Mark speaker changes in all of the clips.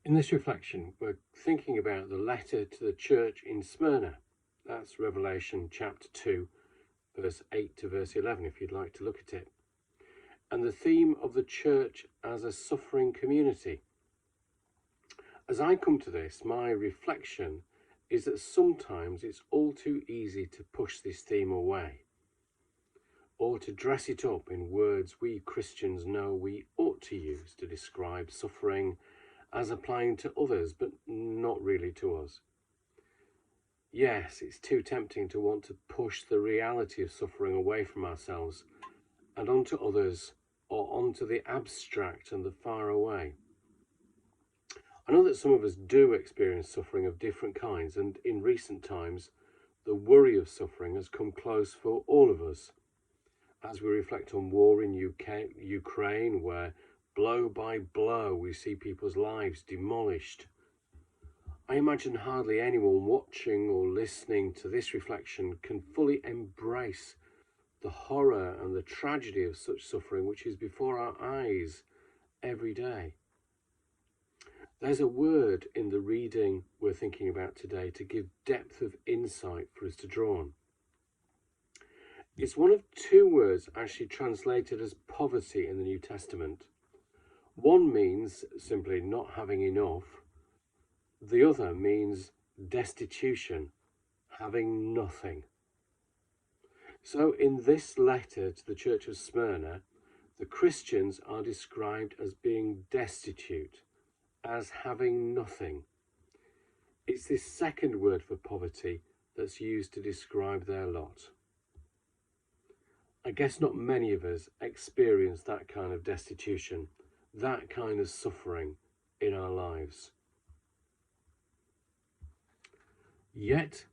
Speaker 1: In this reflection, we're thinking about the letter to the church in Smyrna. That's Revelation chapter 2, verse 8 to verse 11, if you'd like to look at it. And the theme of the church as a suffering community. As I come to this, my reflection is that sometimes it's all too easy to push this theme away, or to dress it up in words we Christians know we ought to use to describe suffering as applying to others, but not really to us. Yes, it's too tempting to want to push the reality of suffering away from ourselves and onto others, or onto the abstract and the far away. I know that some of us do experience suffering of different kinds, and in recent times, the worry of suffering has come close for all of us. As we reflect on war in Ukraine, where blow by blow we see people's lives demolished, I imagine hardly anyone watching or listening to this reflection can fully embrace the horror and the tragedy of such suffering which is before our eyes every day. There's a word in the reading we're thinking about today to give depth of insight for us to draw on. It's one of two words actually translated as poverty in the New Testament. One means simply not having enough. The other means destitution, having nothing. So in this letter to the church of Smyrna, the Christians are described as being destitute, as having nothing. It's this second word for poverty that's used to describe their lot. I guess not many of us experience that kind of destitution, that kind of suffering in our lives. Yet,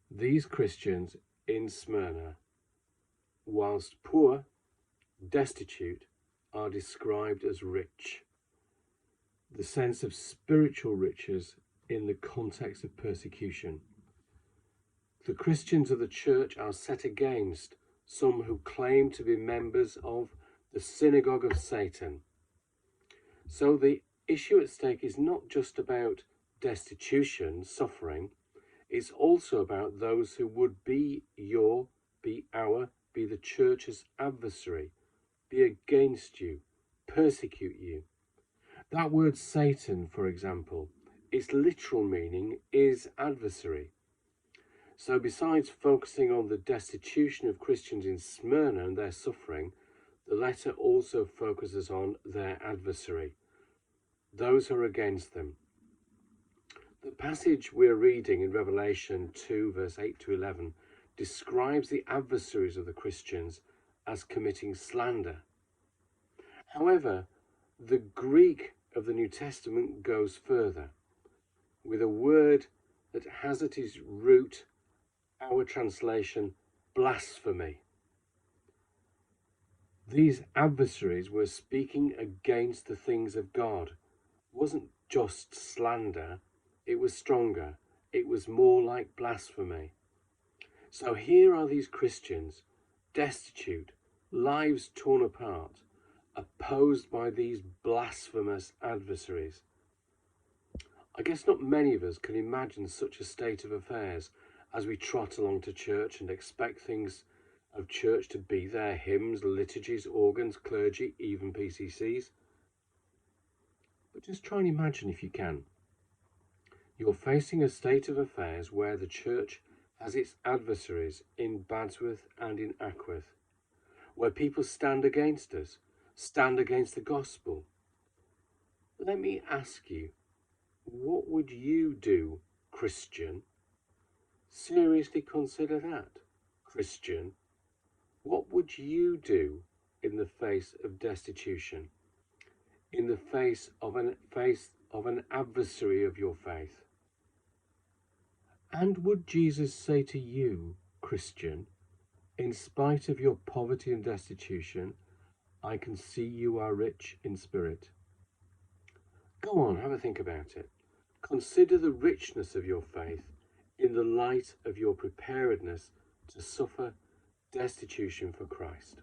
Speaker 1: these Christians in Smyrna, whilst poor, destitute, are described as rich. The sense of spiritual riches in the context of persecution. The Christians of the church are set against some who claim to be members of the synagogue of Satan. So the issue at stake is not just about destitution, suffering, it's also about those who would be the church's adversary, be against you, persecute you. That word Satan, for example, its literal meaning is adversary. So besides focusing on the destitution of Christians in Smyrna and their suffering, the letter also focuses on their adversary, those who are against them. The passage we're reading in Revelation 2, verse 8 to 11, describes the adversaries of the Christians as committing slander. However, the Greek of the New Testament goes further, with a word that has at its root our translation, blasphemy. These adversaries were speaking against the things of God. It wasn't just slander, it was stronger. It was more like blasphemy. So here are these Christians, destitute, lives torn apart, opposed by these blasphemous adversaries. I guess not many of us can imagine such a state of affairs as we trot along to church and expect things of church to be there: hymns, liturgies, organs, clergy, even PCCs. But just try and imagine, if you can, you're facing a state of affairs where the church has its adversaries in Badsworth and in Ackworth, where people stand against us, stand against the gospel. Let me ask you, what would you do, Christian? Seriously consider that, Christian. What would you do in the face of destitution, in the face of an adversary of your faith? And would Jesus say to you, Christian, in spite of your poverty and destitution, I can see you are rich in spirit? Go on, have a think about it. Consider the richness of your faith in the light of your preparedness to suffer destitution for Christ.